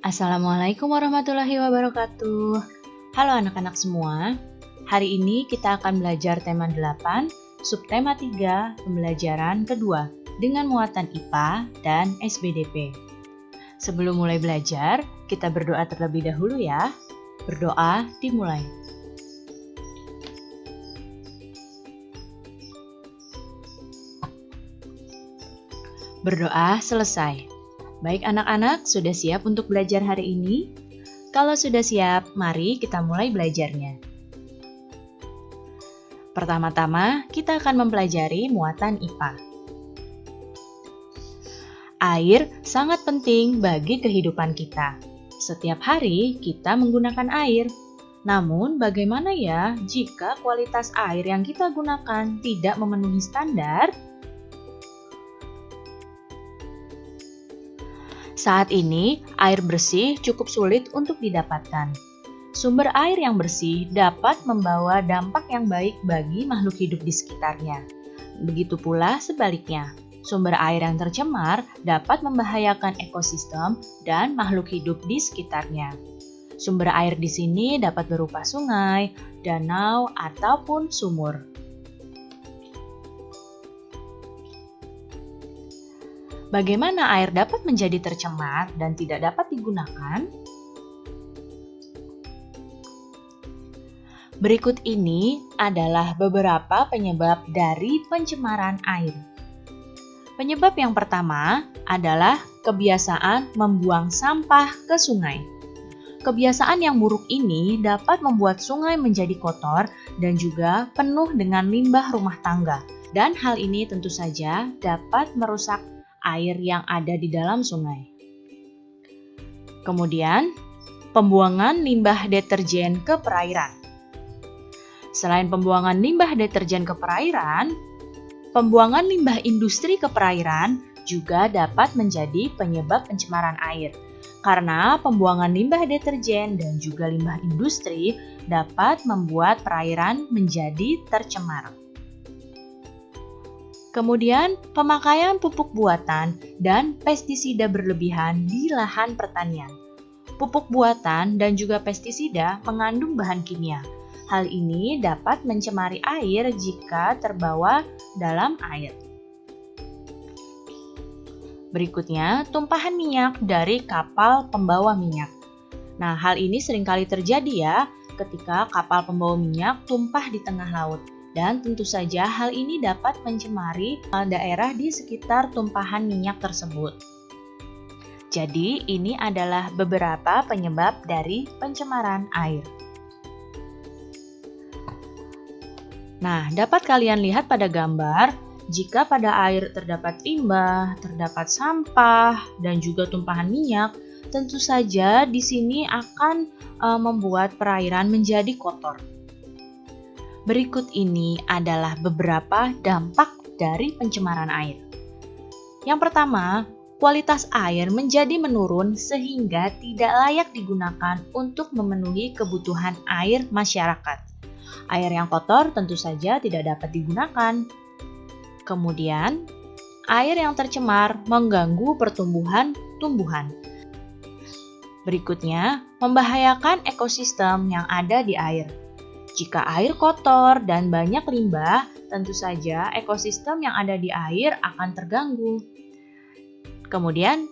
Assalamualaikum warahmatullahi wabarakatuh. Halo anak-anak semua. Hari ini kita akan belajar tema 8, subtema 3, pembelajaran kedua dengan muatan IPA dan SBDP. Sebelum mulai belajar, kita berdoa terlebih dahulu ya. Berdoa dimulai. Berdoa selesai. Baik anak-anak, sudah siap untuk belajar hari ini? Kalau sudah siap, mari kita mulai belajarnya. Pertama-tama, kita akan mempelajari muatan IPA. Air sangat penting bagi kehidupan kita. Setiap hari kita menggunakan air. Namun, bagaimana ya jika kualitas air yang kita gunakan tidak memenuhi standar? Saat ini, air bersih cukup sulit untuk didapatkan. Sumber air yang bersih dapat membawa dampak yang baik bagi makhluk hidup di sekitarnya. Begitu pula sebaliknya, sumber air yang tercemar dapat membahayakan ekosistem dan makhluk hidup di sekitarnya. Sumber air di sini dapat berupa sungai, danau, ataupun sumur. Bagaimana air dapat menjadi tercemar dan tidak dapat digunakan? Berikut ini adalah beberapa penyebab dari pencemaran air. Penyebab yang pertama adalah kebiasaan membuang sampah ke sungai. Kebiasaan yang buruk ini dapat membuat sungai menjadi kotor dan juga penuh dengan limbah rumah tangga. Dan hal ini tentu saja dapat merusak air yang ada di dalam sungai. Kemudian, pembuangan limbah deterjen ke perairan. Selain pembuangan limbah deterjen ke perairan, pembuangan limbah industri ke perairan juga dapat menjadi penyebab pencemaran air. Karena pembuangan limbah deterjen dan juga limbah industri dapat membuat perairan menjadi tercemar. Kemudian, pemakaian pupuk buatan dan pestisida berlebihan di lahan pertanian. Pupuk buatan dan juga pestisida mengandung bahan kimia. Hal ini dapat mencemari air jika terbawa dalam air. Berikutnya, tumpahan minyak dari kapal pembawa minyak. Nah, hal ini seringkali terjadi ya, ketika kapal pembawa minyak tumpah di tengah laut. Dan tentu saja hal ini dapat mencemari daerah di sekitar tumpahan minyak tersebut. Jadi, ini adalah beberapa penyebab dari pencemaran air. Nah, dapat kalian lihat pada gambar, jika pada air terdapat limbah, terdapat sampah, dan juga tumpahan minyak, tentu saja di sini akan membuat perairan menjadi kotor. Berikut ini adalah beberapa dampak dari pencemaran air. Yang pertama, kualitas air menjadi menurun sehingga tidak layak digunakan untuk memenuhi kebutuhan air masyarakat. Air yang kotor tentu saja tidak dapat digunakan. Kemudian, air yang tercemar mengganggu pertumbuhan tumbuhan. Berikutnya, membahayakan ekosistem yang ada di air. Jika air kotor dan banyak limbah, tentu saja ekosistem yang ada di air akan terganggu. Kemudian,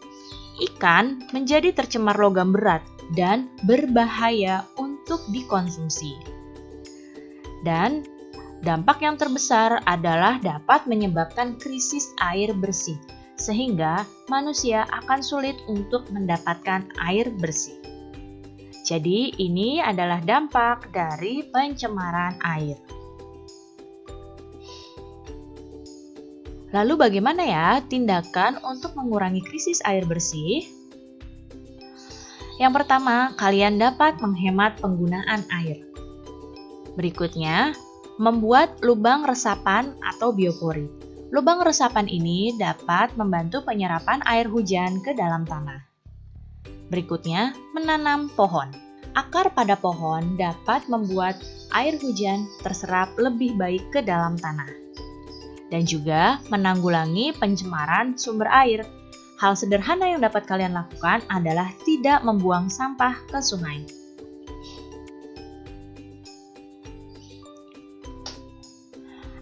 ikan menjadi tercemar logam berat dan berbahaya untuk dikonsumsi. Dan dampak yang terbesar adalah dapat menyebabkan krisis air bersih, sehingga manusia akan sulit untuk mendapatkan air bersih. Jadi, ini adalah dampak dari pencemaran air. Lalu bagaimana ya tindakan untuk mengurangi krisis air bersih? Yang pertama, kalian dapat menghemat penggunaan air. Berikutnya, membuat lubang resapan atau biopori. Lubang resapan ini dapat membantu penyerapan air hujan ke dalam tanah. Berikutnya, menanam pohon. Akar pada pohon dapat membuat air hujan terserap lebih baik ke dalam tanah. Dan juga menanggulangi pencemaran sumber air. Hal sederhana yang dapat kalian lakukan adalah tidak membuang sampah ke sungai.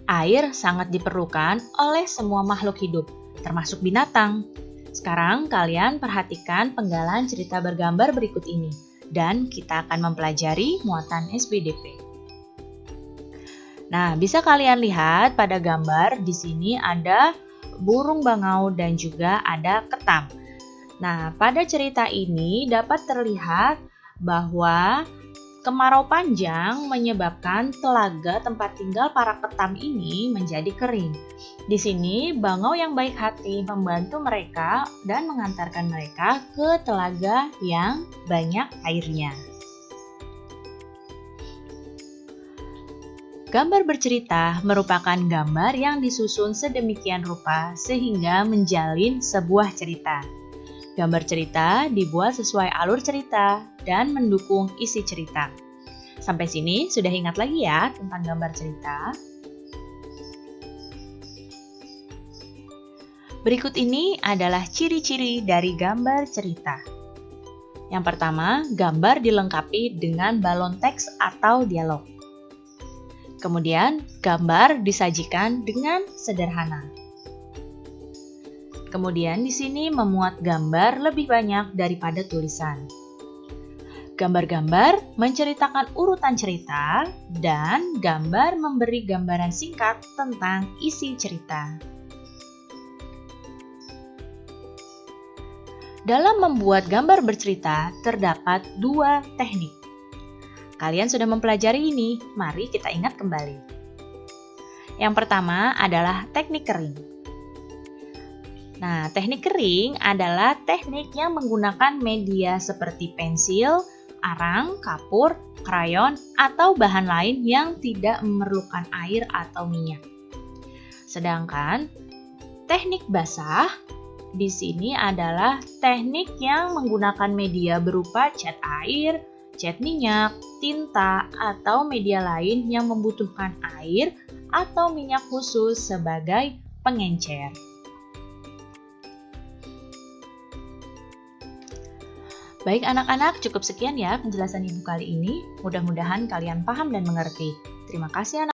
Air sangat diperlukan oleh semua makhluk hidup, termasuk binatang. Sekarang kalian perhatikan penggalan cerita bergambar berikut ini, dan kita akan mempelajari muatan SPDP. Nah, bisa kalian lihat pada gambar di sini ada burung bangau dan juga ada ketam. Nah, pada cerita ini dapat terlihat bahwa kemarau panjang menyebabkan telaga tempat tinggal para ketam ini menjadi kering. Di sini, bangau yang baik hati membantu mereka dan mengantarkan mereka ke telaga yang banyak airnya. Gambar bercerita merupakan gambar yang disusun sedemikian rupa sehingga menjalin sebuah cerita. Gambar cerita dibuat sesuai alur cerita dan mendukung isi cerita. Sampai sini sudah ingat lagi ya tentang gambar cerita? Berikut ini adalah ciri-ciri dari gambar cerita. Yang pertama, gambar dilengkapi dengan balon teks atau dialog. Kemudian, gambar disajikan dengan sederhana. Kemudian di sini memuat gambar lebih banyak daripada tulisan. Gambar-gambar menceritakan urutan cerita dan gambar memberi gambaran singkat tentang isi cerita. Dalam membuat gambar bercerita terdapat dua teknik. Kalian sudah mempelajari ini, mari kita ingat kembali. Yang pertama adalah teknik kering. Nah, teknik kering adalah teknik yang menggunakan media seperti pensil, arang, kapur, krayon, atau bahan lain yang tidak memerlukan air atau minyak. Sedangkan teknik basah di sini adalah teknik yang menggunakan media berupa cat air, cat minyak, tinta, atau media lain yang membutuhkan air atau minyak khusus sebagai pengencer. Baik anak-anak, cukup sekian ya penjelasan Ibu kali ini. Mudah-mudahan kalian paham dan mengerti. Terima kasih anak.